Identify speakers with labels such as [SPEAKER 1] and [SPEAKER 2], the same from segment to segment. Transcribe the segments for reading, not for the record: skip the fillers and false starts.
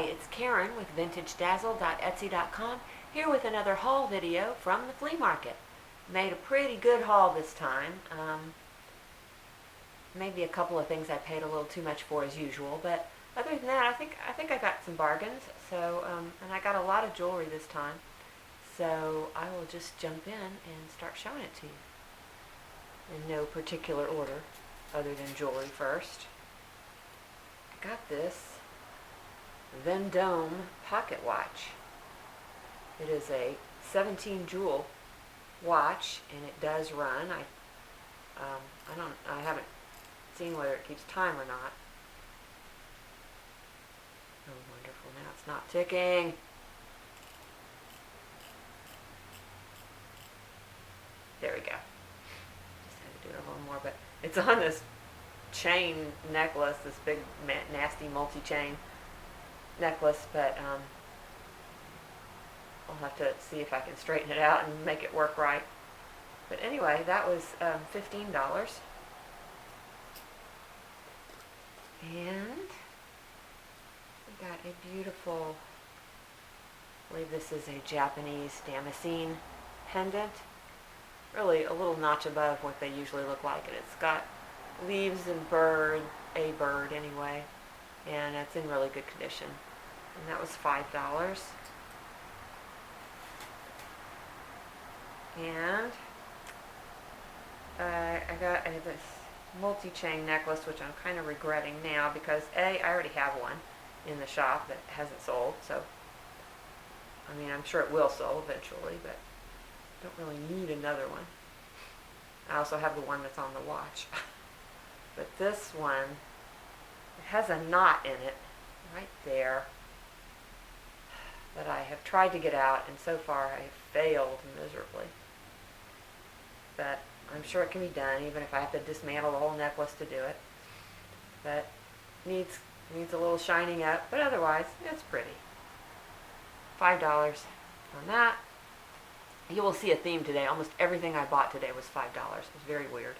[SPEAKER 1] it's Karen with VintageDazzle.etsy.com here with another haul video from the flea market. Made a pretty good haul this time. Maybe a couple of things I paid a little too much for as usual, but other than that, I think I got some bargains. So, and I got a lot of jewelry this time. So I will just jump in and start showing it to you in no particular order, other than jewelry first. I got this Vendome pocket watch. It is a 17 jewel watch, and it does run. I haven't seen whether it keeps time or not. Oh, wonderful! Now it's not ticking. There we go. Just had to do it a little more, but it's on this chain necklace, this big nasty multi-chain necklace, but I'll have to see if I can straighten it out and make it work right. But anyway, that was $15. And we got a beautiful, I believe this is a Japanese damascene pendant. Really a little notch above what they usually look like, and it's got leaves and a bird anyway, and it's in really good condition. And that was $5. And I got this multi-chain necklace, which I'm kind of regretting now because I already have one in the shop that hasn't sold. So, I mean, I'm sure it will sell eventually, but I don't really need another one. I also have the one that's on the watch. But this one, it has a knot in it right there that I have tried to get out, and so far I have failed miserably. But I'm sure it can be done, even if I have to dismantle the whole necklace to do it. But needs a little shining up, but otherwise it's pretty. $5 on that. You will see a theme today. Almost everything I bought today was $5. It was very weird.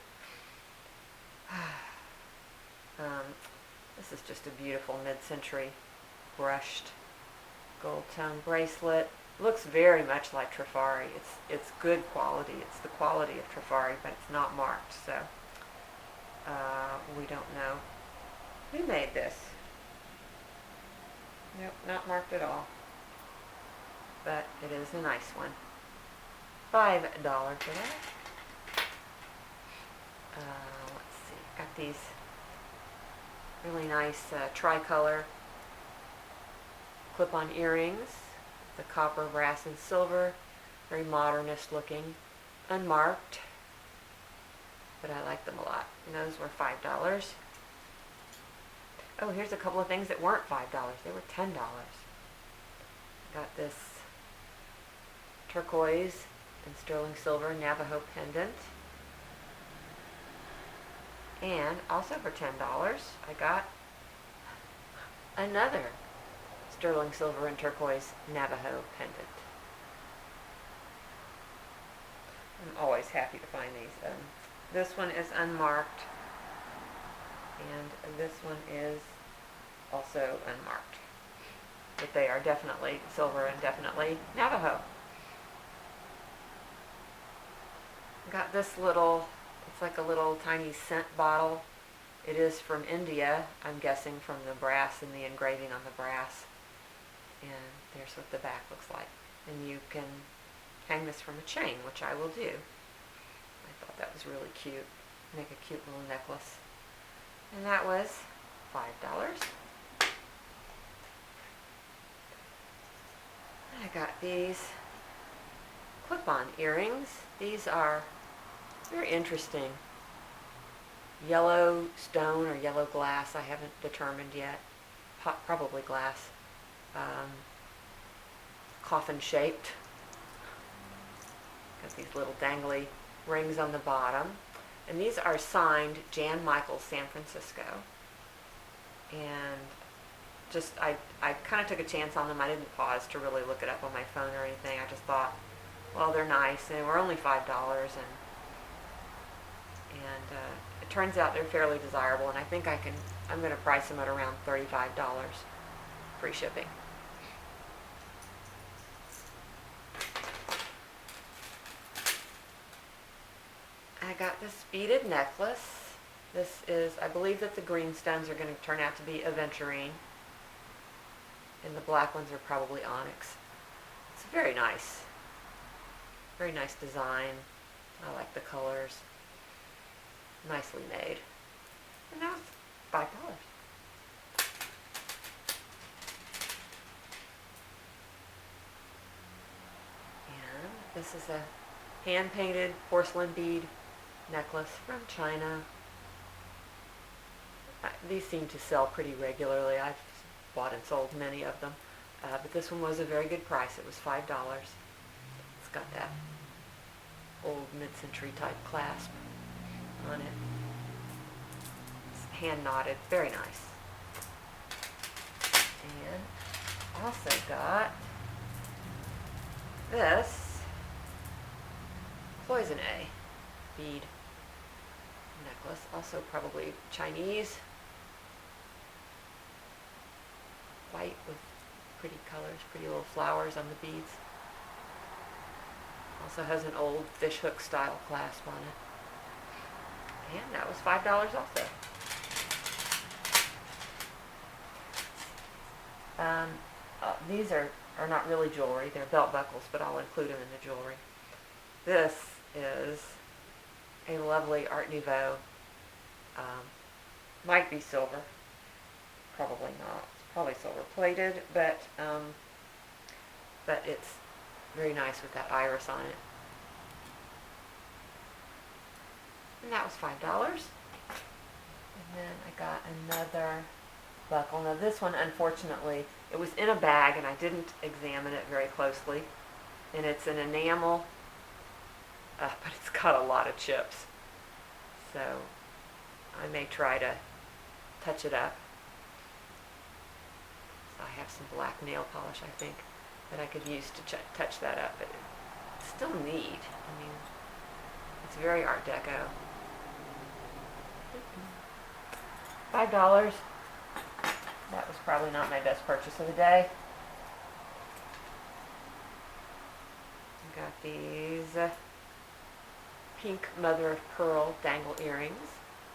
[SPEAKER 1] This is just a beautiful mid-century brushed gold tone bracelet. Looks very much like Trifari. It's good quality. It's the quality of Trifari, but it's not marked, so we don't know who made this. Nope, not marked at all. But it is a nice one. $5 for that. Let's see. Got these really nice tricolor clip-on earrings. The copper, brass, and silver. Very modernist looking. Unmarked. But I like them a lot. And those were $5. Oh, here's a couple of things that weren't $5. They were $10. Got this turquoise and sterling silver Navajo pendant. And also for $10, I got another sterling silver and turquoise Navajo pendant. I'm always happy to find these. This one is unmarked, and this one is also unmarked. But they are definitely silver and definitely Navajo. Got this little, it's like a little tiny scent bottle. It is from India, I'm guessing from the brass and the engraving on the brass. And there's what the back looks like. And you can hang this from a chain, which I will do. I thought that was really cute. Make a cute little necklace. And that was $5. I got these clip-on earrings. These are very interesting. Yellow stone or yellow glass, I haven't determined yet. Probably glass. Coffin shaped. Got these little dangly rings on the bottom. And these are signed Jan Michaels, San Francisco. And just, I kind of took a chance on them. I didn't pause to really look it up on my phone or anything. I just thought, well, they're nice, and they were only $5, and it turns out they're fairly desirable, and I think I'm going to price them at around $35. free shipping. I got this beaded necklace. This is, I believe that the green stones are going to turn out to be aventurine, and the black ones are probably onyx. It's very nice design. I like the colors. Nicely made. And that was $5. And this is a hand-painted porcelain bead necklace from China. These seem to sell pretty regularly. I've bought and sold many of them. But this one was a very good price. It was $5. It's got that old mid-century type clasp on it. It's hand knotted. Very nice. And also got this Poison A bead necklace. Also probably Chinese. White with pretty colors, pretty little flowers on the beads. Also has an old fishhook style clasp on it. And that was $5 also. These are not really jewelry. They're belt buckles, but I'll include them in the jewelry. This is a lovely Art Nouveau. Might be silver. Probably not. It's probably silver plated, but it's very nice with that iris on it. And that was $5. And then I got another buckle. Now this one, unfortunately, it was in a bag and I didn't examine it very closely. And it's an enamel, but it's got a lot of chips. So I may try to touch it up. So I have some black nail polish, I think, that I could use to touch that up. But it's still neat. I mean, it's very Art Deco. $5. That was probably not my best purchase of the day. I got these pink mother of pearl dangle earrings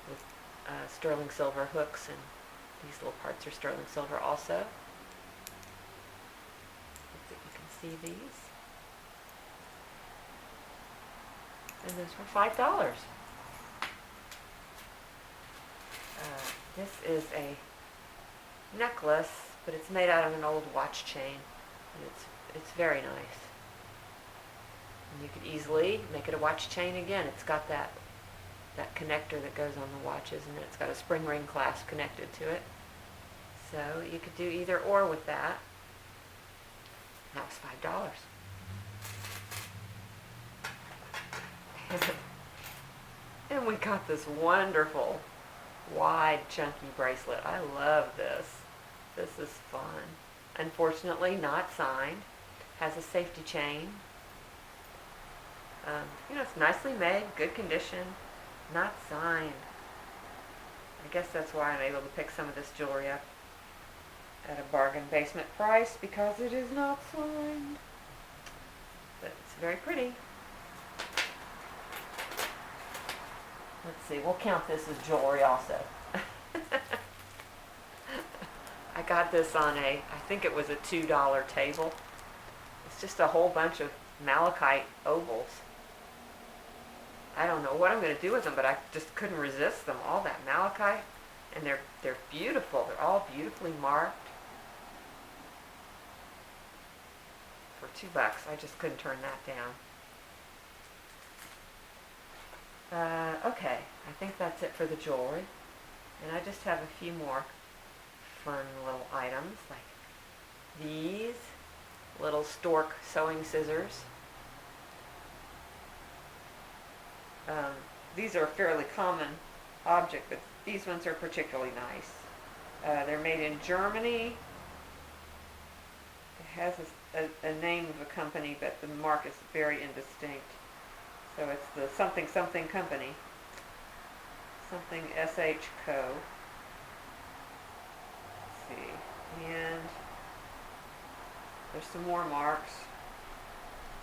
[SPEAKER 1] with sterling silver hooks, and these little parts are sterling silver also. Hope that you can see these. And those were $5. This is a necklace, but it's made out of an old watch chain, and it's very nice. And you could easily make it a watch chain again. It's got that connector that goes on the watches, and then it's got a spring ring clasp connected to it. So you could do either or with that. That was $5. And we got this wonderful wide chunky bracelet. I love this. This is fun. Unfortunately not signed. Has a safety chain. It's nicely made, good condition, not signed. I guess that's why I'm able to pick some of this jewelry up at a bargain basement price, because it is not signed. But it's very pretty. Let's see, we'll count this as jewelry also. I got this on I think it was a $2 table. It's just a whole bunch of malachite ovals. I don't know what I'm going to do with them, but I just couldn't resist them. All that malachite, and they're beautiful. They're all beautifully marked. For $2, I just couldn't turn that down. Okay, I think that's it for the jewelry. And I just have a few more fun little items, like these little stork sewing scissors. These are a fairly common object, but these ones are particularly nice. They're made in Germany. It has a name of a company, but the mark is very indistinct. So it's the something something company. Something SH Co. Let's see. And There's some more marks.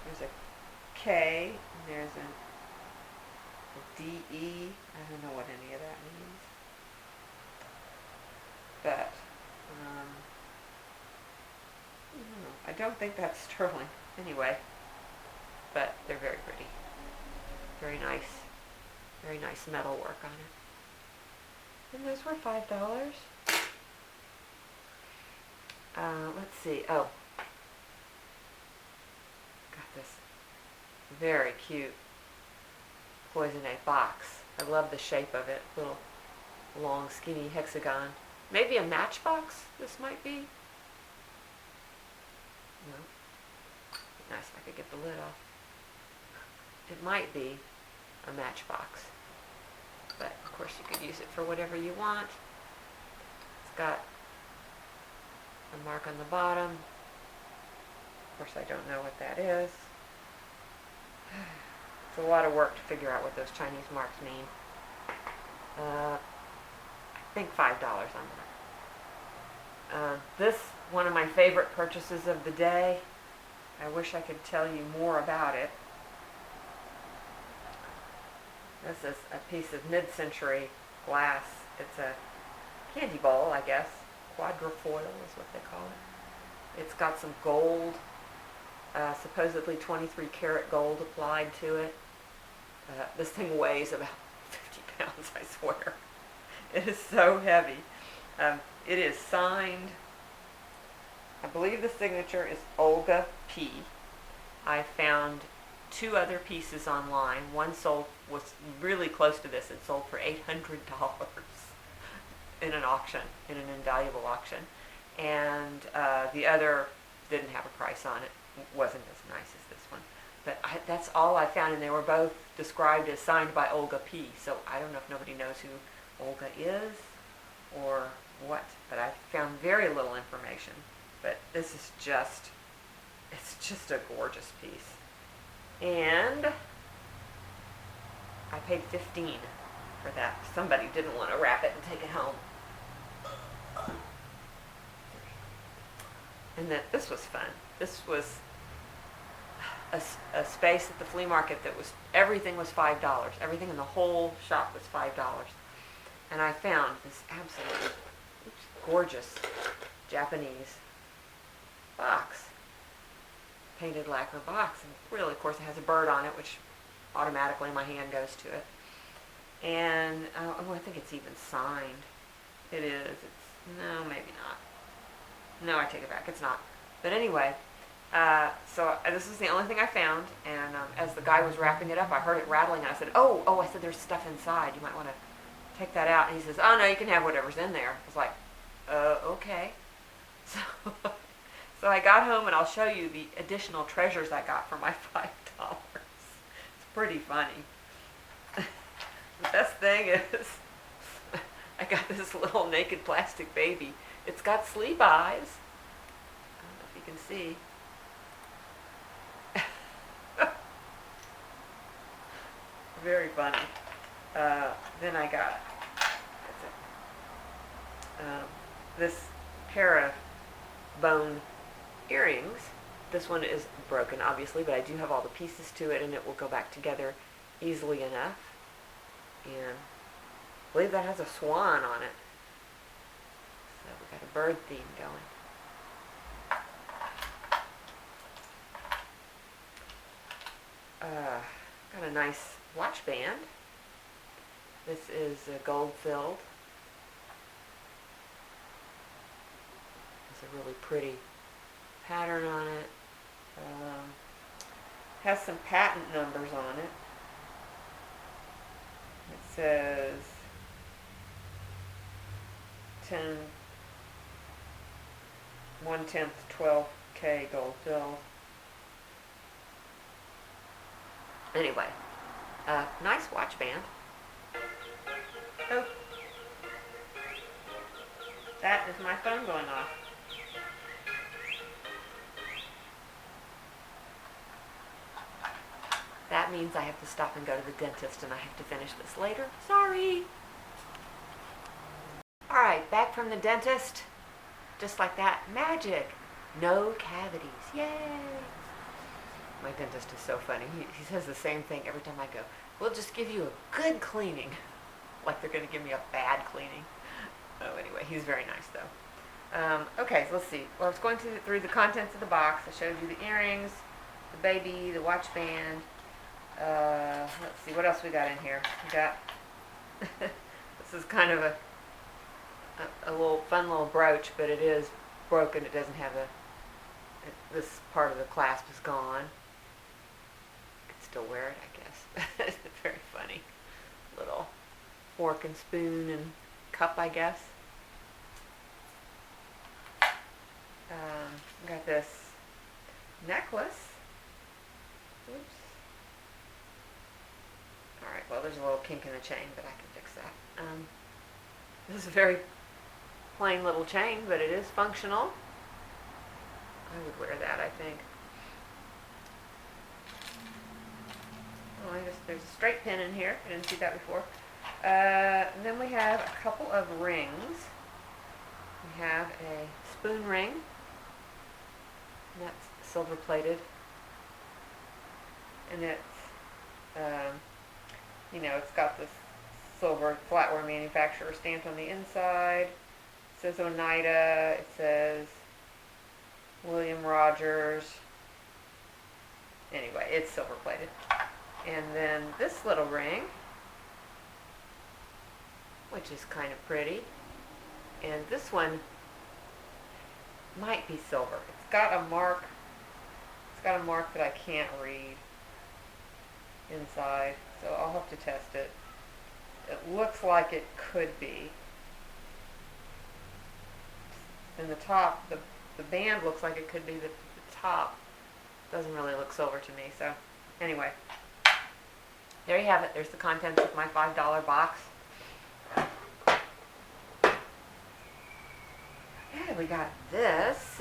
[SPEAKER 1] There's a K, and there's a DE. I don't know what any of that means. But, I don't think that's sterling anyway. But they're very pretty. Very nice metal work on it. And those were $5. Let's see. Oh, got this very cute cloisonne box. I love the shape of it. Little long skinny hexagon. Maybe a matchbox this might be. No. Nice if I could get the lid off. It might be a matchbox. But of course you could use it for whatever you want. It's got a mark on the bottom. Of course I don't know what that is. It's a lot of work to figure out what those Chinese marks mean. I think $5 on that. This, one of my favorite purchases of the day. I wish I could tell you more about it. This is a piece of mid-century glass. It's a candy bowl, I guess. Quadrifoil is what they call it. It's got some gold, supposedly 23 karat gold applied to it. This thing weighs about 50 pounds, I swear. It is so heavy. It is signed, I believe the signature is Olga P. I found 2 other pieces online. One was really close to this. It sold for $800 in an auction, in an invaluable auction. And the other didn't have a price on it. It wasn't as nice as this one. But that's all I found, and they were both described as signed by Olga P. So I don't know if nobody knows who Olga is or what, but I found very little information. But this is it's just a gorgeous piece. And I paid $15 for that. Somebody didn't want to wrap it and take it home. And this was fun. This was a space at the flea market that was, everything was $5. Everything in the whole shop was $5. And I found this absolutely gorgeous Japanese box. Painted lacquer box. And really, of course, it has a bird on it, which automatically my hand goes to it. And, I think it's even signed. It is. No, maybe not. No, I take it back. It's not. But anyway, so this is the only thing I found. And as the guy was wrapping it up, I heard it rattling. And I said, I said, there's stuff inside. You might want to take that out. And he says, oh, no, you can have whatever's in there. I was like, okay. So I got home, and I'll show you the additional treasures I got for my $5. It's pretty funny. The best thing is I got this little naked plastic baby. It's got sleep eyes. I don't know if you can see. Very funny. Then I got this pair of bone earrings. This one is broken, obviously, but I do have all the pieces to it, and it will go back together easily enough. And I believe that has a swan on it. So we got a bird theme going. Got a nice watch band. This is gold filled. It's a really pretty pattern on it. Has some patent numbers on it. It says 1/10 12K gold fill. Anyway, nice watch band. Oh, that is my phone going off. That means I have to stop and go to the dentist, and I have to finish this later. Sorry. Alright, back from the dentist. Just like that. Magic. No cavities. Yay! My dentist is so funny. He says the same thing every time I go. We'll just give you a good cleaning. Like they're going to give me a bad cleaning. Oh, anyway, he's very nice though. Okay, so let's see. Well, I was going through the contents of the box. I showed you the earrings, the baby, the watch band. Let's see, what else we got in here? We got, this is kind of a little fun little brooch, but it is broken. It doesn't have this part of the clasp is gone. You can still wear it, I guess. It's very funny. Little fork and spoon and cup, I guess. Got this necklace. Oops. Alright, well there's a little kink in the chain, but I can fix that. This is a very plain little chain, but it is functional. I would wear that, I think. Oh, there's a straight pin in here. I didn't see that before. And then we have a couple of rings. We have a spoon ring. And that's silver plated. And it's, it's got this silver flatware manufacturer stamped on the inside. It says Oneida. It says William Rogers. Anyway, it's silver plated. And then this little ring, which is kind of pretty. And this one might be silver. It's got a mark. It's got a mark that I can't read inside, so I'll have to test it. It looks like it could be. And the top, the band looks like it could be. The top doesn't really look silver to me. So anyway, there you have it. There's the contents of my $5 box. Yeah, we got this,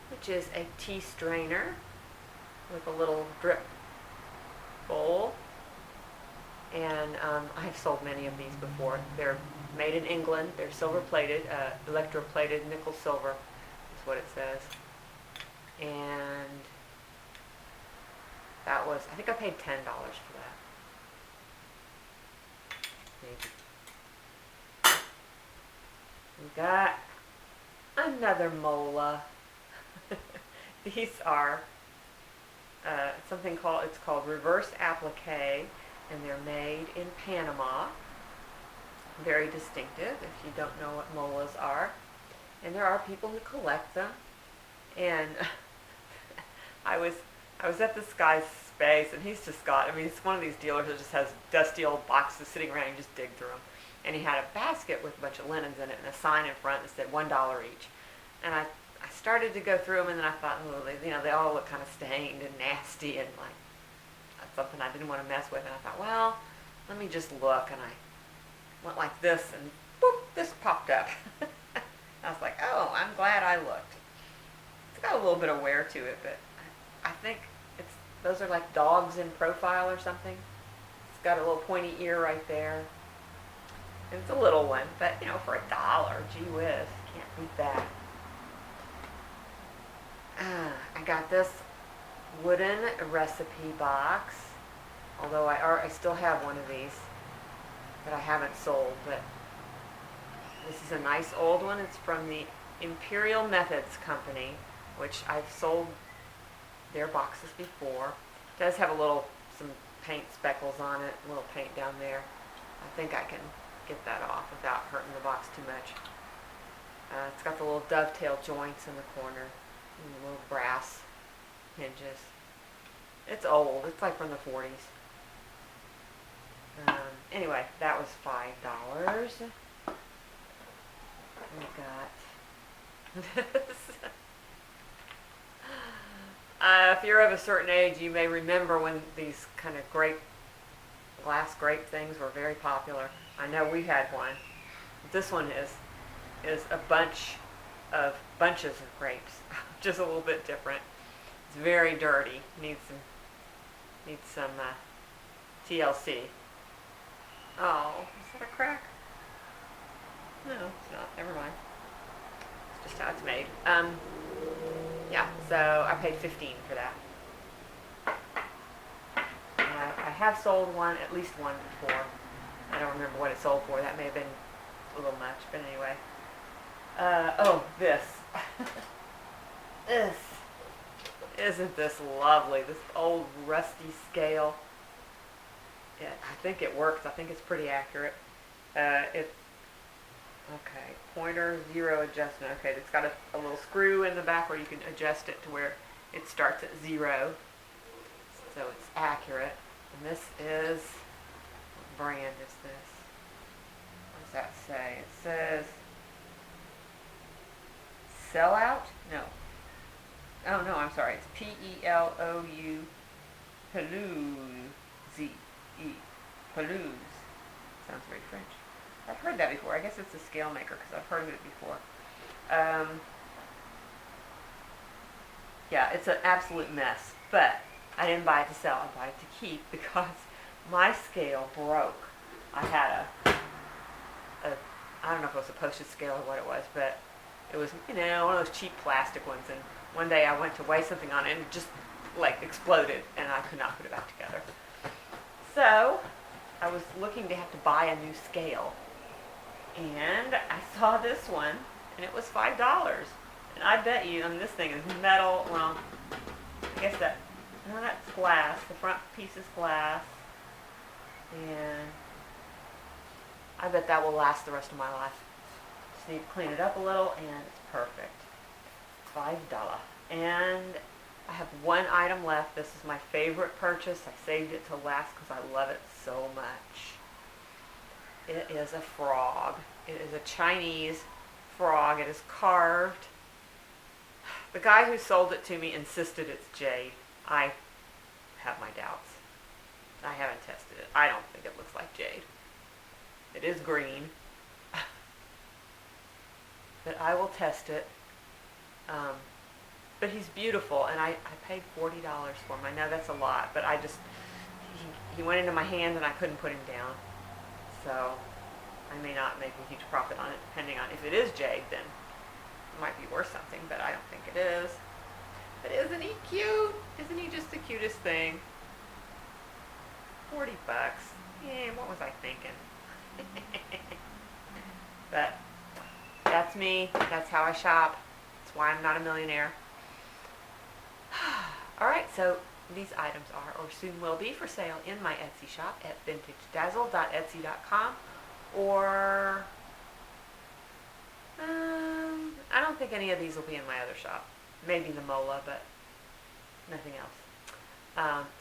[SPEAKER 1] which is a tea strainer with a little drip bowl. And I've sold many of these before. They're made in England. They're silver plated, electroplated nickel silver is what it says. And that was, I think I paid $10 for that. Maybe. We got another mola. These are it's called reverse applique, and they're made in Panama. Very distinctive if you don't know what molas are. And there are people who collect them. And I was at this guy's space, and he's just got, it's one of these dealers that just has dusty old boxes sitting around and you just dig through them. And he had a basket with a bunch of linens in it and a sign in front that said $1 each. And I started to go through them, and then I thought, they all look kind of stained and nasty, and like that's something I didn't want to mess with. And I thought, well, let me just look. And I went like this, and boop, this popped up. I was like, oh, I'm glad I looked. It's got a little bit of wear to it, but I think those are like dogs in profile or something. It's got a little pointy ear right there. And it's a little one, but for $1, gee whiz, can't beat that. I got this wooden recipe box, although I still have one of these that I haven't sold, but this is a nice old one. It's from the Imperial Methods Company, which I've sold their boxes before. It does have some paint speckles on it, a little paint down there. I think I can get that off without hurting the box too much. It's got the little dovetail joints in the corner and the little brass hinges. It's old. It's like from the 40s. Anyway, that was $5. We got this. If you're of a certain age, you may remember when these kind of glass grape things were very popular. I know we had one. This one is a bunches of grapes, just a little bit different. It's very dirty. Needs some TLC. Oh, is that a crack? No, it's not. Never mind. It's just how it's made. Yeah, so I paid $15 for that. And I have sold one, at least one before. I don't remember what it sold for. That may have been a little much, but anyway. Oh, this. This. Isn't this lovely? This old rusty scale. Yeah, I think it works. I think it's pretty accurate. Okay, pointer, 0 adjustment. Okay, it's got a little screw in the back where you can adjust it to where it starts at 0. So it's accurate. And this is, what brand is this? What does that say? It says Sellout? No. Oh no, I'm sorry. It's P-E-L-O-U Pelouse-E. Pelouse. Sounds very French. I've heard that before. I guess it's a scale maker because I've heard of it before. Yeah, it's an absolute mess. But I didn't buy it to sell. I bought it to keep because my scale broke. I had I don't know if it was a postage scale or what it was, but it was, one of those cheap plastic ones. And one day I went to weigh something on it and it just like exploded and I could not put it back together. So I was looking to have to buy a new scale. And I saw this one and it was $5. And I bet you, this thing is metal. Well, I guess that's glass. The front piece is glass. And I bet that will last the rest of my life. Just need to clean it up a little and it's perfect. $5. And I have one item left. This is my favorite purchase. I saved it till last because I love it so much. It is a frog. It is a Chinese frog. It is carved. The guy who sold it to me insisted it's jade. I have my doubts. I haven't tested it. I don't think it looks like jade. It is green. But I will test it. But he's beautiful, and I paid $40 for him. I know that's a lot, but he went into my hand and I couldn't put him down. So I may not make a huge profit on it, depending on if it is jade, then it might be worth something, but I don't think it is. But isn't he cute? Isn't he just the cutest thing? $40. Yeah, what was I thinking? But that's me. That's how I shop. That's why I'm not a millionaire. Alright, so these items are, or soon will be, for sale in my Etsy shop at vintagedazzle.etsy.com, or I don't think any of these will be in my other shop. Maybe the Mola, but nothing else.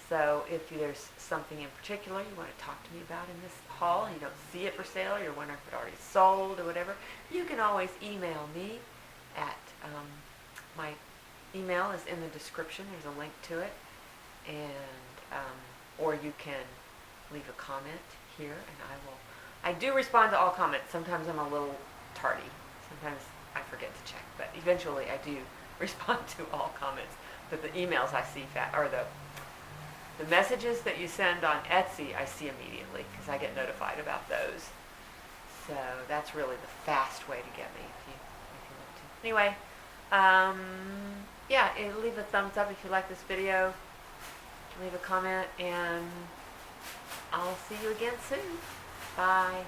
[SPEAKER 1] So if there's something in particular you want to talk to me about in this haul and you don't see it for sale, or you're wondering if it already sold or whatever, you can always email me at my email is in the description. There's a link to it, and or you can leave a comment here, and I do respond to all comments. Sometimes I'm a little tardy. Sometimes I forget to check, but eventually I do respond to all comments. But the emails I see, or the messages that you send on Etsy, I see immediately because I get notified about those. So that's really the fast way to get me if you want to. Anyway, yeah, leave a thumbs up if you like this video. Leave a comment, and I'll see you again soon. Bye.